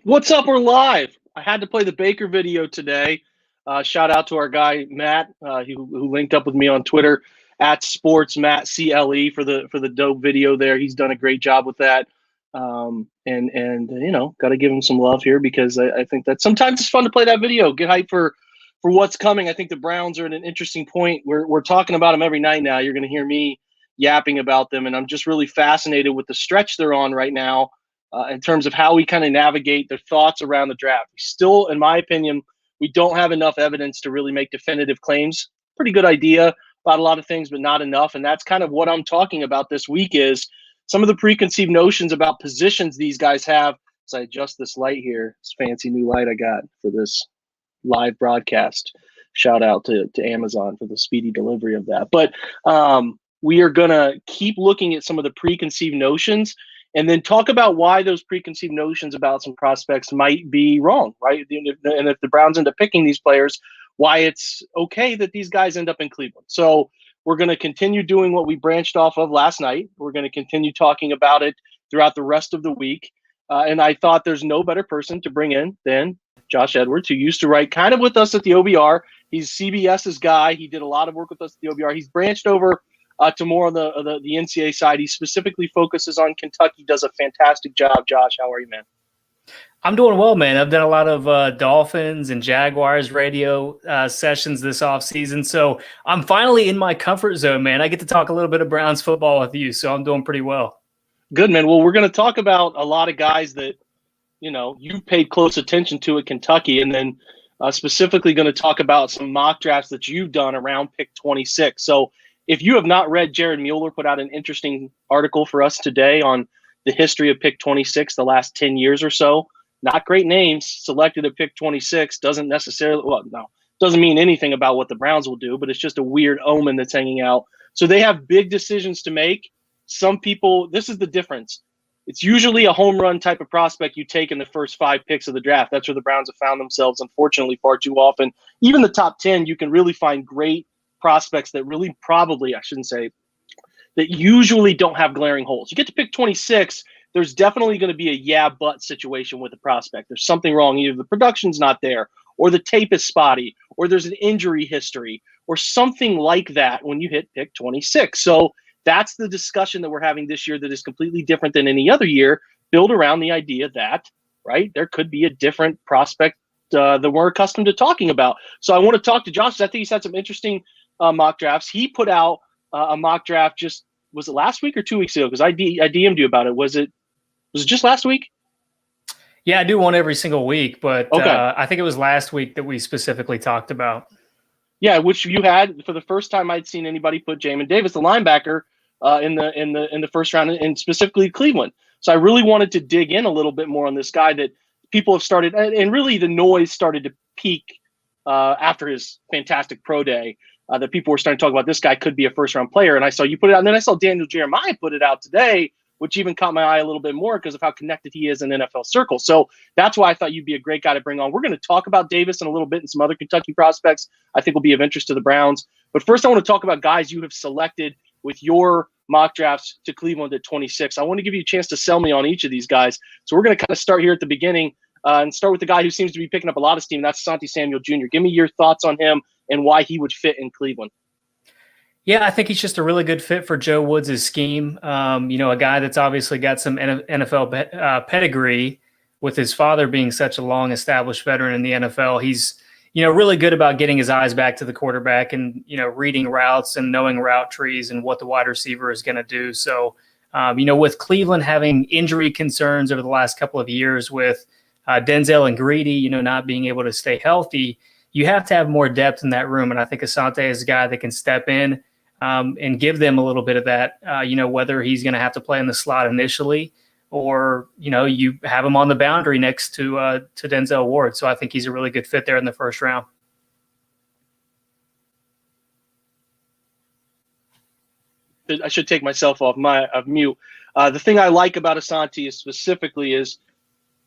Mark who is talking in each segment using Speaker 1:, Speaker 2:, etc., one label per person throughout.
Speaker 1: What's up? We're live. I had to play the Baker video today. Shout out to our guy Matt, who linked up with me on Twitter at Sports Matt CLE for the dope video there. He's done a great job with that, and you know, got to give him some love here because I think that sometimes it's fun to play that video, get hype for what's coming. I think the Browns are at an interesting point. We're talking about them every night now. You're going to hear me yapping about them, and I'm just really fascinated with the stretch they're on right now. In terms of how we kind of navigate their thoughts around the draft. We still, in my opinion, we don't have enough evidence to really make definitive claims. Pretty good idea about a lot of things, but not enough. And that's kind of what I'm talking about this week is some of the preconceived notions about positions these guys have. As I adjust this light here, this fancy new light I got for this live broadcast. Shout out to Amazon for the speedy delivery of that. But we are going to keep looking at some of the preconceived notions and then talk about why those preconceived notions about some prospects might be wrong, right? And if the Browns end up picking these players, why it's okay that these guys end up in Cleveland. So we're going to continue doing what we branched off of last night. We're going to continue talking about it throughout the rest of the week. And I thought there's no better person to bring in than Josh Edwards, who used to write kind of with us at the OBR. He's CBS's guy. He did a lot of work with us at the OBR. He's branched over to more on the NCAA side. He specifically focuses on Kentucky, does a fantastic job. Josh, how are you, man?
Speaker 2: I'm doing well, man. I've done a lot of Dolphins and Jaguars radio sessions this offseason, so I'm finally in my comfort zone, man. I get to talk a little bit of Browns football with you, so I'm doing pretty well.
Speaker 1: Good, man. Well, we're going to talk about a lot of guys that, you know, you paid close attention to at Kentucky, and then specifically going to talk about some mock drafts that you've done around pick 26. So if you have not read, Jared Mueller put out an interesting article for us today on the history of pick 26, the last 10 years or so. Not great names selected at pick 26 doesn't mean anything about what the Browns will do, but it's just a weird omen that's hanging out. So they have big decisions to make. Some people, this is the difference. It's usually a home run type of prospect you take in the first 5 picks of the draft. That's where the Browns have found themselves, unfortunately, far too often. Even the top 10, you can really find great prospects that really that usually don't have glaring holes. You get to pick 26, there's definitely going to be a yeah, but situation with the prospect. There's something wrong. Either the production's not there, or the tape is spotty, or there's an injury history, or something like that when you hit pick 26. So that's the discussion that we're having this year that is completely different than any other year, built around the idea that, right, there could be a different prospect that we're accustomed to talking about. So I want to talk to Josh. I think he's had some interesting mock drafts. He put out a mock draft was it last week or 2 weeks ago? Because I DM'd you about it. Was it just last week?
Speaker 2: Yeah, I do one every single week, but
Speaker 1: okay.
Speaker 2: I think it was last week that we specifically talked about.
Speaker 1: Yeah, which you had for the first time I'd seen anybody put Jamin Davis, the linebacker, in the first round, and specifically Cleveland. So I really wanted to dig in a little bit more on this guy that people have started, and really the noise started to peak after his fantastic pro day. That people were starting to talk about this guy could be a first-round player, and I saw you put it out. And then I saw Daniel Jeremiah put it out today, which even caught my eye a little bit more because of how connected he is in NFL circles. So that's why I thought you'd be a great guy to bring on. We're going to talk about Davis in a little bit and some other Kentucky prospects I think will be of interest to the Browns. But first, I want to talk about guys you have selected with your mock drafts to Cleveland at 26. I want to give you a chance to sell me on each of these guys. So we're going to kind of start here at the beginning and start with the guy who seems to be picking up a lot of steam. That's Santi Samuel Jr. Give me your thoughts on him and why he would fit in Cleveland.
Speaker 2: Yeah, I think he's just a really good fit for Joe Woods' scheme. A guy that's obviously got some NFL pedigree with his father being such a long established veteran in the NFL. He's, really good about getting his eyes back to the quarterback and, reading routes and knowing route trees and what the wide receiver is going to do. So, with Cleveland having injury concerns over the last couple of years with Denzel and Greedy, not being able to stay healthy, you have to have more depth in that room. And I think Asante is a guy that can step in and give them a little bit of that, whether he's going to have to play in the slot initially or, you have him on the boundary next to Denzel Ward. So I think he's a really good fit there in the first round.
Speaker 1: I should take myself off mute. The thing I like about Asante specifically is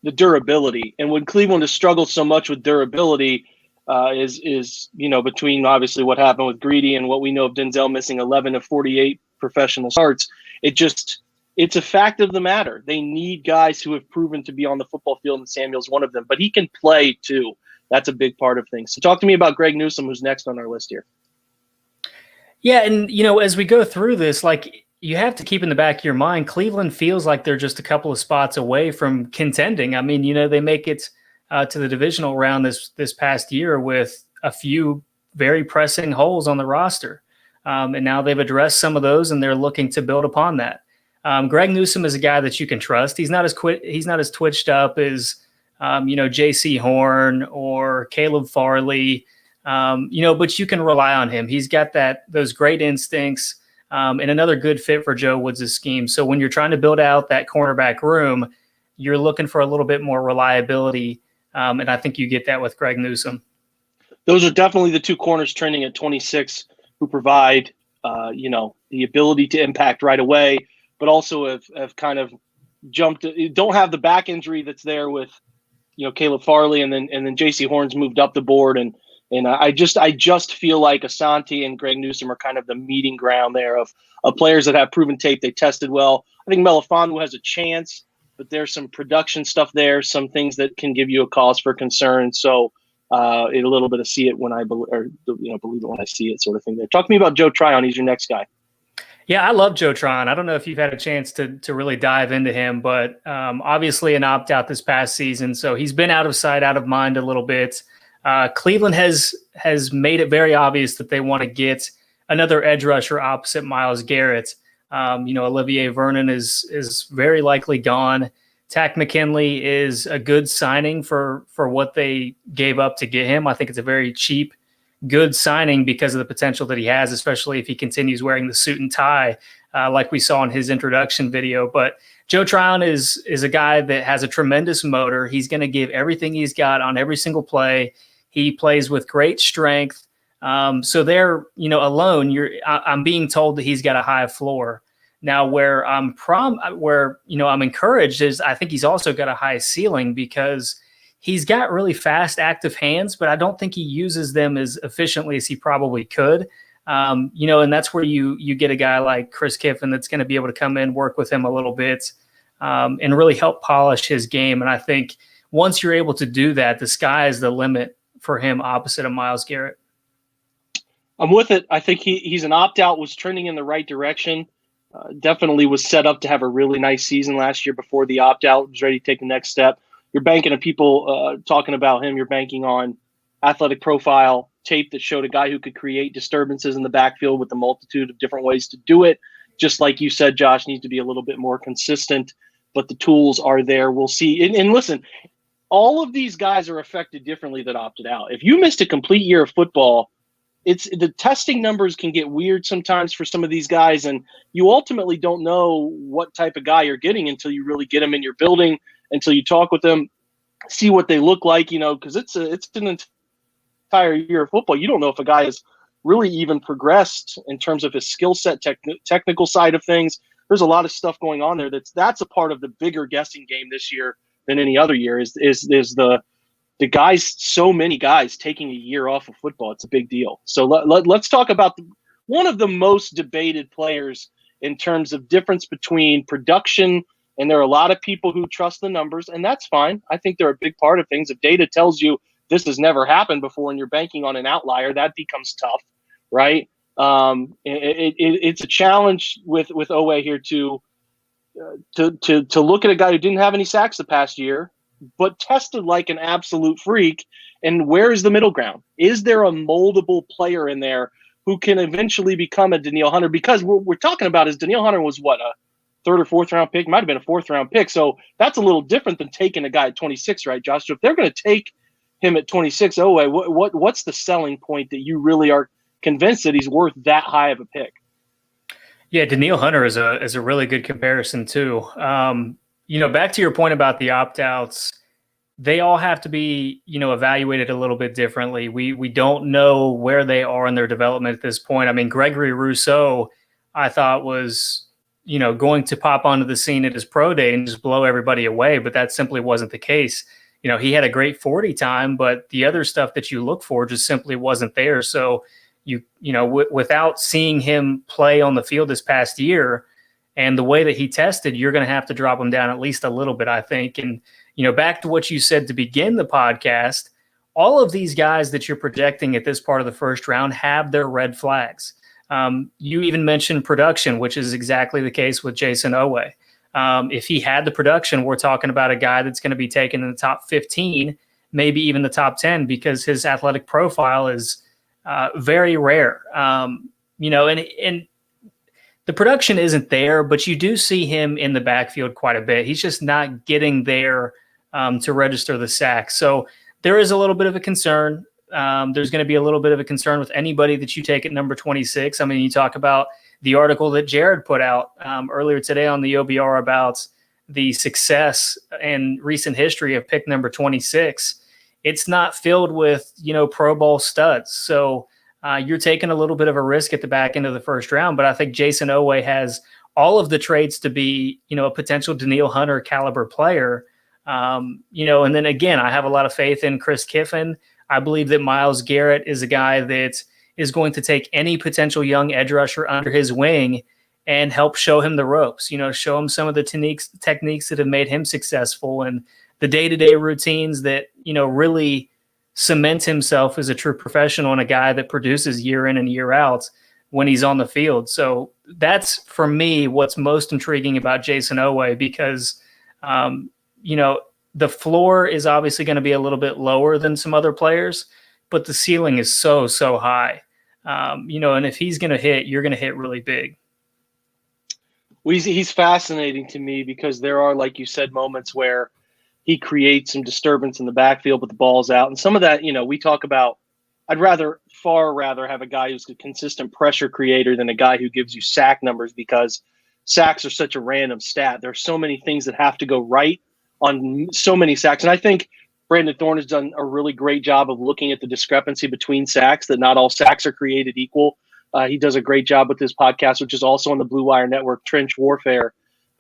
Speaker 1: the durability. And when Cleveland has struggled so much with durability, is between obviously what happened with Greedy and what we know of Denzel missing 11 of 48 professional starts, it's a fact of the matter. They need guys who have proven to be on the football field, and Samuel's one of them. But he can play too. That's a big part of things. So talk to me about Greg Newsom, who's next on our list here.
Speaker 2: Yeah, and as we go through this, like, you have to keep in the back of your mind, Cleveland feels like they're just a couple of spots away from contending. I mean, they make it to the divisional round this past year with a few very pressing holes on the roster. And now they've addressed some of those, and they're looking to build upon that. Greg Newsom is a guy that you can trust. He's not as twitched up as J.C. Horn or Caleb Farley, but you can rely on him. He's got those great instincts, and another good fit for Joe Woods' scheme. So when you're trying to build out that cornerback room, you're looking for a little bit more reliability, and I think you get that with Greg Newsom.
Speaker 1: Those are definitely the two corners trending at 26 who provide, the ability to impact right away, but also have kind of jumped. Don't have the back injury that's there with, Caleb Farley, and then J.C. Horn's moved up the board, and I just feel like Asante and Greg Newsom are kind of the meeting ground there of players that have proven tape. They tested well. I think Melifonwu has a chance, but there's some production stuff there, some things that can give you a cause for concern. So a little bit of see it when I believe it when I see it sort of thing there. Talk to me about Joe Tryon. He's your next guy.
Speaker 2: Yeah, I love Joe Tryon. I don't know if you've had a chance to really dive into him, but obviously an opt-out this past season. So he's been out of sight, out of mind a little bit. Cleveland has made it very obvious that they want to get another edge rusher opposite Myles Garrett. Olivier Vernon is very likely gone. Tack McKinley is a good signing for what they gave up to get him. I think it's a very cheap, good signing because of the potential that he has, especially if he continues wearing the suit and tie like we saw in his introduction video. But Joe Tryon is a guy that has a tremendous motor. He's going to give everything he's got on every single play. He plays with great strength. So there, alone, I'm being told that he's got a high floor. Now, where I'm encouraged is I think he's also got a high ceiling because he's got really fast, active hands, but I don't think he uses them as efficiently as he probably could. And that's where you get a guy like Chris Kiffin that's going to be able to come in, work with him a little bit, and really help polish his game. And I think once you're able to do that, the sky is the limit for him opposite of Myles Garrett.
Speaker 1: I'm with it. I think he's an opt-out, was trending in the right direction. Definitely was set up to have a really nice season last year before the opt-out, was ready to take the next step. You're banking on people talking about him. You're banking on athletic profile tape that showed a guy who could create disturbances in the backfield with a multitude of different ways to do it. Just like you said, Josh, needs to be a little bit more consistent, but the tools are there. We'll see. And listen, all of these guys are affected differently that opted out. If you missed a complete year of football, the testing numbers can get weird sometimes for some of these guys, and you ultimately don't know what type of guy you're getting until you really get them in your building, until you talk with them, see what they look like, because it's an entire year of football. You don't know if a guy has really even progressed in terms of his skill set, technical side of things. There's a lot of stuff going on there. That's a part of the bigger guessing game this year than any other year is the guys, so many guys taking a year off of football. It's a big deal. So let's talk about one of the most debated players in terms of difference between production, and there are a lot of people who trust the numbers, and that's fine. I think they're a big part of things. If data tells you this has never happened before and you're banking on an outlier, that becomes tough, right? It's a challenge with Oway here to look at a guy who didn't have any sacks the past year, but tested like an absolute freak. And where is the middle ground? Is there a moldable player in there who can eventually become a Danielle Hunter? Because we're talking about is Danielle Hunter was what, a third or fourth round pick? Might have been a fourth round pick. So that's a little different than taking a guy at 26, right, Josh? So if they're going to take him at 26, what's the selling point that you really are convinced that he's worth that high of a pick?
Speaker 2: Yeah, Danielle Hunter is a really good comparison too. Back to your point about the opt-outs, they all have to be, evaluated a little bit differently. We don't know where they are in their development at this point. I mean, Gregory Rousseau, I thought was, going to pop onto the scene at his pro day and just blow everybody away, but that simply wasn't the case. He had a great 40 time, but the other stuff that you look for just simply wasn't there. So without seeing him play on the field this past year, And the way that he tested, you're going to have to drop him down at least a little bit, I think. And, back to what you said to begin the podcast, all of these guys that you're projecting at this part of the first round have their red flags. You even mentioned production, which is exactly the case with Jason Oway. If he had the production, we're talking about a guy that's going to be taken in the top 15, maybe even the top 10, because his athletic profile is very rare. And the production isn't there, but you do see him in the backfield quite a bit. He's just not getting there to register the sacks. So there is a little bit of a concern. There's going to be a little bit of a concern with anybody that you take at number 26. I mean, you talk about the article that Jared put out earlier today on the OBR about the success and recent history of pick number 26. It's not filled with, Pro Bowl studs. So you're taking a little bit of a risk at the back end of the first round, but I think Jason Oway has all of the traits to be, a potential Danielle Hunter caliber player. And then again, I have a lot of faith in Chris Kiffin. I believe that Myles Garrett is a guy that is going to take any potential young edge rusher under his wing and help show him the ropes, show him some of the techniques that have made him successful and the day-to-day routines that, really cement himself as a true professional and a guy that produces year in and year out when he's on the field. So that's, for me, what's most intriguing about Jason Oway because, the floor is obviously going to be a little bit lower than some other players, but the ceiling is so high. And if he's going to hit, you're going to hit really big.
Speaker 1: Well, he's fascinating to me because there are, like you said, moments where he creates some disturbance in the backfield, but the ball's out. And some of that, we talk about, I'd far rather have a guy who's a consistent pressure creator than a guy who gives you sack numbers because sacks are such a random stat. There's so many things that have to go right on so many sacks. And I think Brandon Thorne has done a really great job of looking at the discrepancy between sacks, that not all sacks are created equal. He does a great job with this podcast, which is also on the Blue Wire Network, Trench Warfare.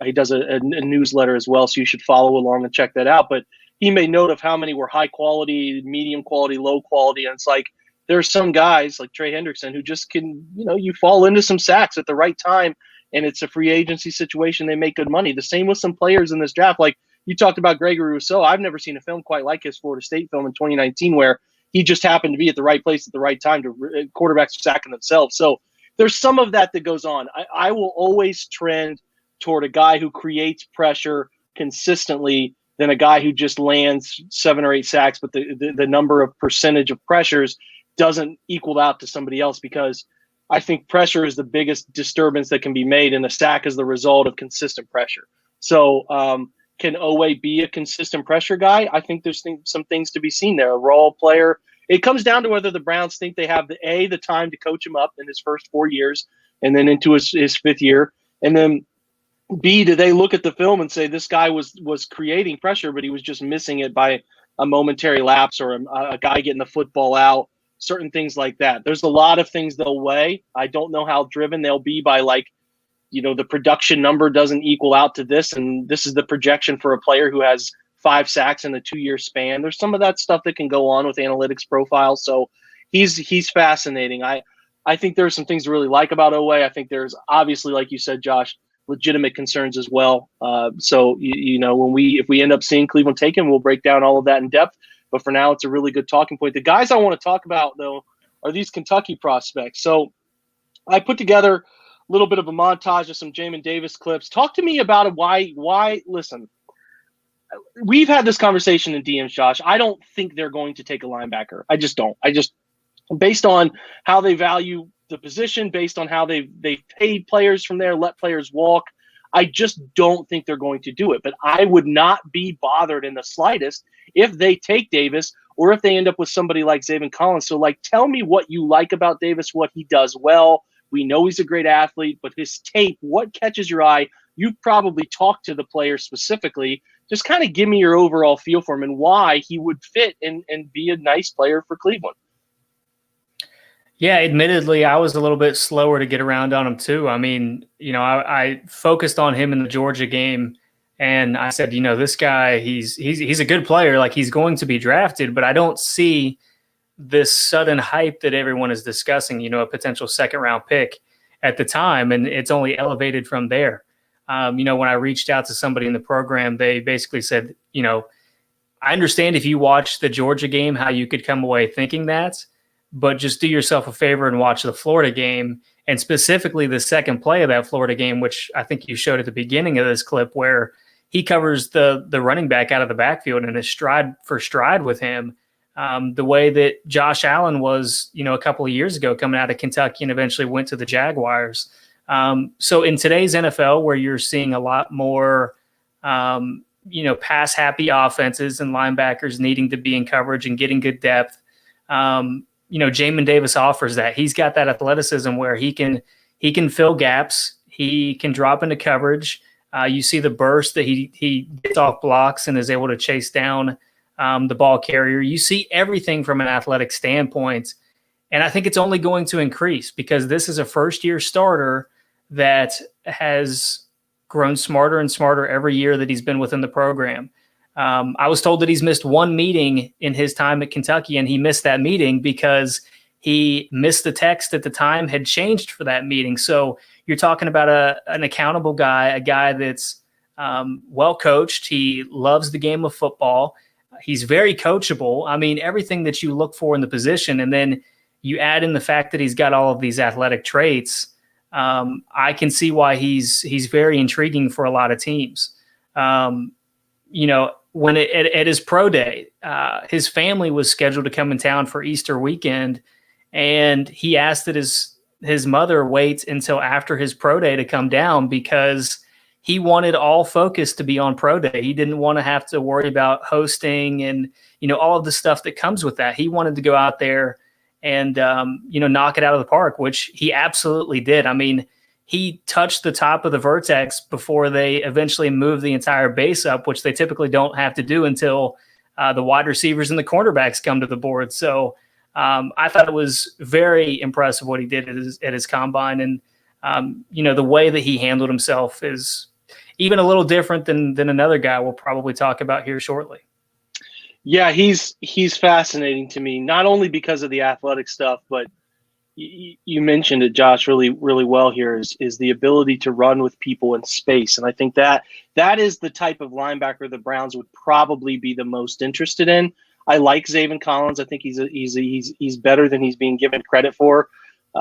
Speaker 1: He does a newsletter as well, so you should follow along and check that out. But he made note of how many were high quality, medium quality, low quality. And it's like there's some guys like Trey Hendrickson who just can, you fall into some sacks at the right time, and it's a free agency situation. They make good money. The same with some players in this draft. Like you talked about Gregory Rousseau. I've never seen a film quite like his Florida State film in 2019 where he just happened to be at the right place at the right time to quarterbacks sacking themselves. So there's some of that goes on. I will always trend toward a guy who creates pressure consistently than a guy who just lands 7 or 8 sacks, but the number of percentage of pressures doesn't equal out to somebody else, because I think pressure is the biggest disturbance that can be made, and a sack is the result of consistent pressure. So can Oway be a consistent pressure guy? I think there's some things to be seen there. A raw player. It comes down to whether the Browns think they have the time to coach him up in his first 4 years and then into his 5th year. And then B, do they look at the film and say this guy was creating pressure, but he was just missing it by a momentary lapse or a guy getting the football out, certain things like that. There's a lot of things they'll weigh. I don't know how driven they'll be by the production number doesn't equal out to this, and this is the projection for a player who has 5 sacks in a 2-year span. There's some of that stuff that can go on with analytics profiles. So he's fascinating. I think there's some things to really like about Oway. I think there's obviously, like you said, Josh, legitimate concerns as well. So if we end up seeing Cleveland take him, we'll break down all of that in depth. But for now, it's a really good talking point. The guys I want to talk about, though, are these Kentucky prospects. So I put together a little bit of a montage of some Jamin Davis clips. Talk to me about why. Listen, we've had this conversation in DMs, Josh. I don't think they're going to take a linebacker. I just don't. Based on how they value the position, based on how they've paid players from there, let players walk, I just don't think they're going to do it. But I would not be bothered in the slightest if they take Davis or if they end up with somebody like Zaven Collins. So, tell me what you like about Davis, what he does well. We know he's a great athlete, but his tape, what catches your eye? You've probably talked to the player specifically. Just kind of give me your overall feel for him and why he would fit and be a nice player for Cleveland.
Speaker 2: Yeah, admittedly, I was a little bit slower to get around on him too. I mean, I focused on him in the Georgia game, and I said, this guy, he's a good player. He's going to be drafted, but I don't see this sudden hype that everyone is discussing. A potential 2nd-round pick at the time, and it's only elevated from there. When I reached out to somebody in the program, they basically said, I understand if you watch the Georgia game, how you could come away thinking that, but just do yourself a favor and watch the Florida game, and specifically the second play of that Florida game, which I think you showed at the beginning of this clip, where he covers the running back out of the backfield and is stride for stride with him. The way that Josh Allen was, a couple of years ago coming out of Kentucky and eventually went to the Jaguars. So in today's NFL, where you're seeing a lot more, pass-happy offenses and linebackers needing to be in coverage and getting good depth, Jamin Davis offers that. He's got that athleticism where he can fill gaps. He can drop into coverage. You see the burst that he gets off blocks and is able to chase down the ball carrier. You see everything from an athletic standpoint. And I think it's only going to increase because this is a first-year starter that has grown smarter and smarter every year that he's been within the program. I was told that he's missed one meeting in his time at Kentucky, and he missed that meeting because he missed the text at the time had changed for that meeting. So you're talking about an accountable guy, a guy that's well coached. He loves the game of football. He's very coachable. I mean, everything that you look for in the position, and then you add in the fact that he's got all of these athletic traits. I can see why he's very intriguing for a lot of teams. When at his pro day, his family was scheduled to come in town for Easter weekend, and he asked that his mother wait until after his pro day to come down because he wanted all focus to be on pro day. He didn't want to have to worry about hosting and, all of the stuff that comes with that. He wanted to go out there and, knock it out of the park, which he absolutely did. I mean, he touched the top of the vertex before they eventually moved the entire base up, which they typically don't have to do until the wide receivers and the cornerbacks come to the board. So I thought it was very impressive what he did at his combine. And, the way that he handled himself is even a little different than another guy we'll probably talk about here shortly.
Speaker 1: Yeah, he's fascinating to me, not only because of the athletic stuff, but you mentioned it, Josh, really, really well here is the ability to run with people in space. And I think that is the type of linebacker the Browns would probably be the most interested in. I like Zaven Collins. I think he's better than he's being given credit for,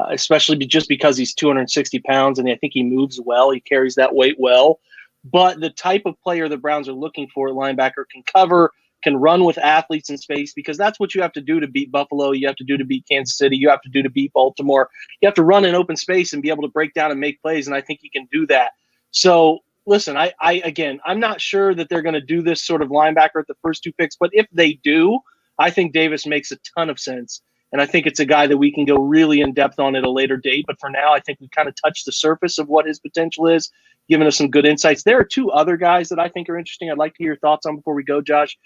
Speaker 1: especially just because he's 260 pounds, and I think he moves well. He carries that weight well. But the type of player the Browns are looking for at linebacker can cover, can run with athletes in space, because that's what you have to do to beat Buffalo. You have to do to beat Kansas City. You have to do to beat Baltimore. You have to run in open space and be able to break down and make plays, and I think he can do that. So, listen, I'm not sure that they're going to do this sort of linebacker at the first two picks, but if they do, I think Davis makes a ton of sense. And I think it's a guy that we can go really in depth on at a later date. But for now, I think we kind of touched the surface of what his potential is, giving us some good insights. There are two other guys that I think are interesting. I'd like to hear your thoughts on before we go, Josh.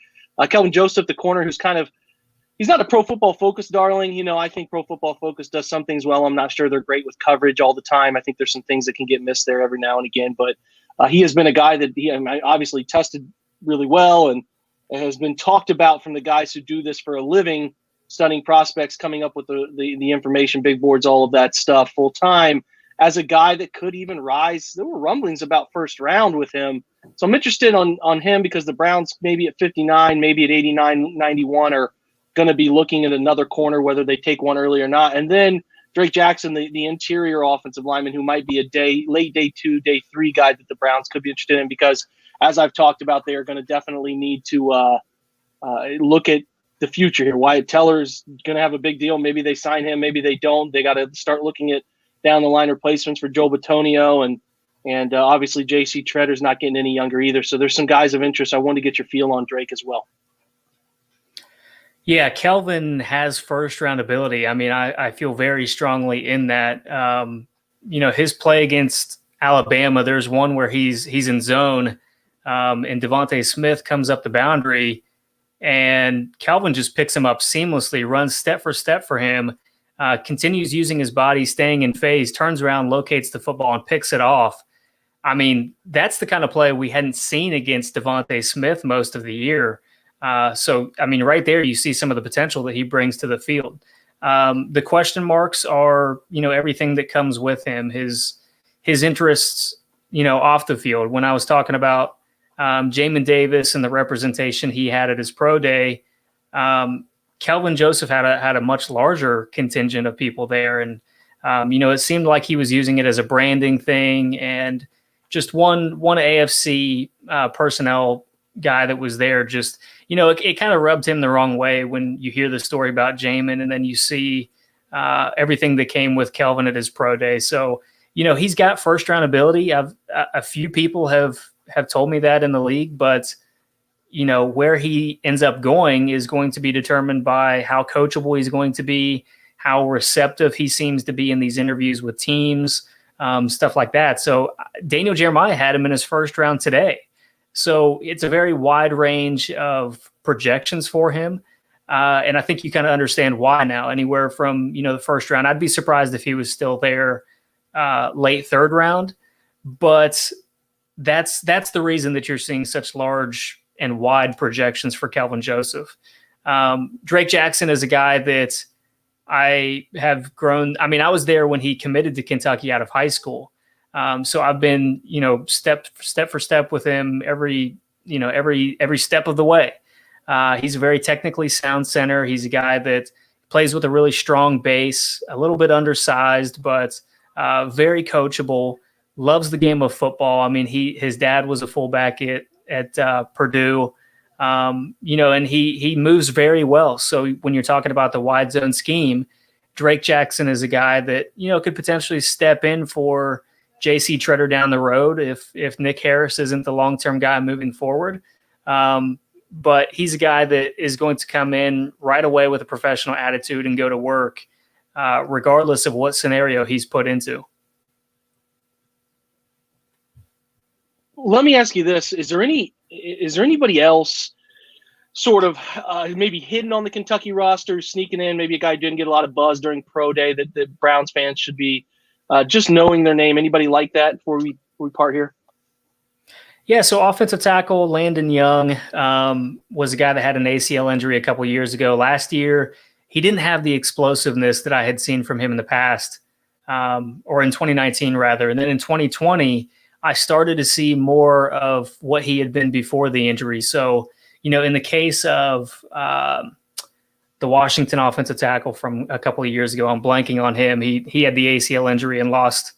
Speaker 1: Kelvin Joseph, the corner, who's he's not a Pro Football Focus darling. I think Pro Football Focus does some things well. I'm not sure they're great with coverage all the time. I think there's some things that can get missed there every now and again. But he has been a guy that he obviously tested really well and has been talked about from the guys who do this for a living, studying prospects, coming up with the information, big boards, all of that stuff full time, as a guy that could even rise. There were rumblings about first round with him. So I'm interested on him because the Browns maybe at 59, maybe at 89, 91 are going to be looking at another corner, whether they take one early or not. And then Drake Jackson, the interior offensive lineman, who might be a late day 2, day 3 guy that the Browns could be interested in, because as I've talked about, they are going to definitely need to look at the future here. Wyatt Teller's going to have a big deal. Maybe they sign him, maybe they don't. They got to start looking at down the line replacements for Joe Bitonio, and obviously J.C. Tretter's not getting any younger either. So there's some guys of interest. I want to get your feel on Drake as well.
Speaker 2: Yeah, Kelvin has first-round ability. I mean, I feel very strongly in that. His play against Alabama, there's one where he's in zone, and Devontae Smith comes up the boundary, and Kelvin just picks him up seamlessly, runs step for step for him, continues using his body, staying in phase, turns around, locates the football, and picks it off. I mean, that's the kind of play we hadn't seen against Devontae Smith most of the year. So, I mean, right there, you see some of the potential that he brings to the field. The question marks are, everything that comes with him, his interests off the field. When I was talking about Jamin Davis and the representation he had at his pro day, Kelvin Joseph had a much larger contingent of people there. And, it seemed like he was using it as a branding thing, and just one AFC personnel guy that was there, just, it kind of rubbed him the wrong way when you hear the story about Jamin and then you see everything that came with Kelvin at his pro day. So, he's got first round ability. A few people have told me that in the league, but where he ends up going is going to be determined by how coachable he's going to be, how receptive he seems to be in these interviews with teams, stuff like that. So Daniel Jeremiah had him in his first round today. So it's a very wide range of projections for him. And I think you kind of understand why now. Anywhere from, the first round, I'd be surprised if he was still there late third round. But that's the reason that you're seeing such large and wide projections for Kelvin Joseph. Drake Jackson is a guy that I have grown. I mean, I was there when he committed to Kentucky out of high school. So I've been, step for step with him every step of the way. He's a very technically sound center. He's a guy that plays with a really strong base, a little bit undersized, but very coachable, loves the game of football. I mean, his dad was a fullback at Purdue, and he moves very well. So when you're talking about the wide zone scheme, Drake Jackson is a guy that, could potentially step in for J.C. Treader down the road if Nick Harris isn't the long-term guy moving forward. But he's a guy that is going to come in right away with a professional attitude and go to work, regardless of what scenario he's put into.
Speaker 1: Let me ask you this: is there anybody else sort of maybe hidden on the Kentucky roster, sneaking in? Maybe a guy who didn't get a lot of buzz during pro day that Browns fans should be just knowing their name. Anybody like that before we part here?
Speaker 2: Yeah, so offensive tackle Landon Young was a guy that had an ACL injury a couple years ago. Last year, he didn't have the explosiveness that I had seen from him in the past, or in 2019 rather. And then in 2020, I started to see more of what he had been before the injury. So, in the case of the Washington offensive tackle from a couple of years ago, I'm blanking on him. He had the ACL injury and lost,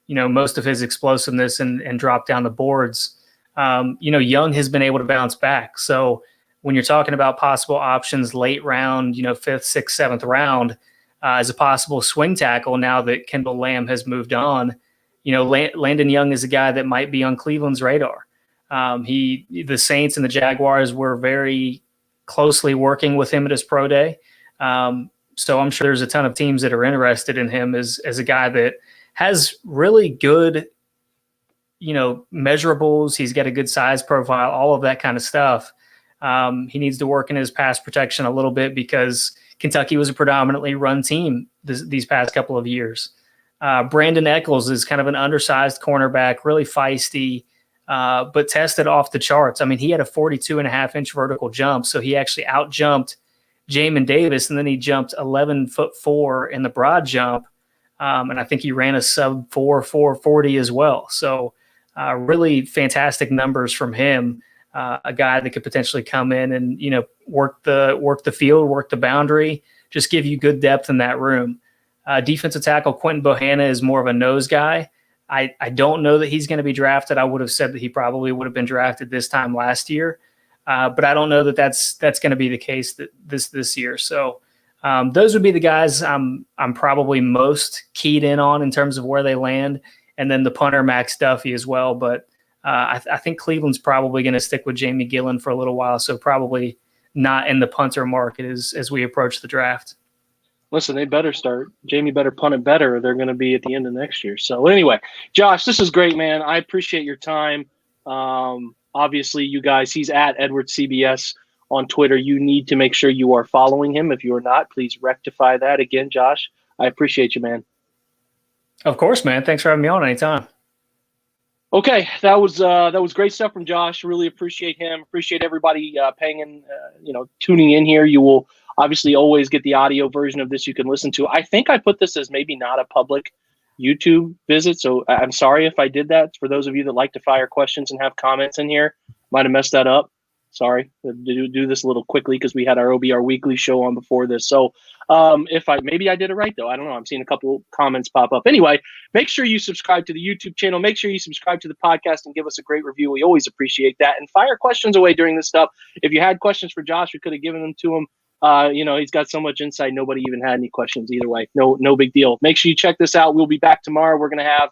Speaker 2: most of his explosiveness and dropped down the boards. Young has been able to bounce back. So when you're talking about possible options late round, 5th, 6th, 7th round, as a possible swing tackle, now that Kendall Lamb has moved on, Landon Young is a guy that might be on Cleveland's radar. The Saints and the Jaguars were very closely working with him at his pro day. So I'm sure there's a ton of teams that are interested in him as a guy that has really good, measurables. He's got a good size profile, all of that kind of stuff. He needs to work in his pass protection a little bit because Kentucky was a predominantly run team these past couple of years. Brandon Eckles is kind of an undersized cornerback, really feisty, but tested off the charts. I mean, he had a 42.5-inch vertical jump, so he actually out-jumped Jamin Davis, and then he jumped 11'4" in the broad jump, and I think he ran a sub-4 440 as well. So really fantastic numbers from him, a guy that could potentially come in and work the field, work the boundary, just give you good depth in that room. Defensive tackle Quentin Bohanna is more of a nose guy. I don't know that he's going to be drafted. I would have said that he probably would have been drafted this time last year, but I don't know that that's going to be the case this year. So those would be the guys I'm probably most keyed in on in terms of where they land, and then the punter Max Duffy as well. But I think Cleveland's probably going to stick with Jamie Gillen for a little while, so probably not in the punter market as we approach the draft.
Speaker 1: Listen, they better start. Jamie better punt it better, or they're going to be at the end of next year. So anyway, Josh, this is great, man. I appreciate your time. Obviously, you guys, he's at Edwards CBS on Twitter. You need to make sure you are following him. If you are not, please rectify that. Again, Josh, I appreciate you, man.
Speaker 2: Of course, man. Thanks for having me on anytime.
Speaker 1: Okay, that was great stuff from Josh. Really appreciate him. Appreciate everybody tuning in here. You will obviously always get the audio version of this you can listen to. I think I put this as maybe not a public YouTube visit. So I'm sorry if I did that. For those of you that like to fire questions and have comments in here, might have messed that up. Sorry, do this a little quickly because we had our OBR weekly show on before this. So maybe I did it right though. I don't know. I'm seeing a couple comments pop up. Anyway, make sure you subscribe to the YouTube channel. Make sure you subscribe to the podcast and give us a great review. We always appreciate that. And fire questions away during this stuff. If you had questions for Josh, we could have given them to him. He's got so much insight. Nobody even had any questions either way. No big deal. Make sure you check this out. We'll be back tomorrow. We're going to have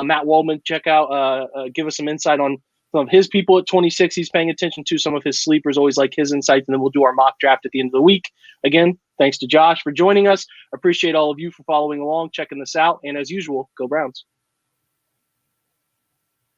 Speaker 1: Matt Waldman give us some insight on some of his people at 26 he's paying attention to, some of his sleepers, always like his insights, and then we'll do our mock draft at the end of the week. Again, thanks to Josh for joining us. Appreciate all of you for following along, checking this out, and as usual, go Browns.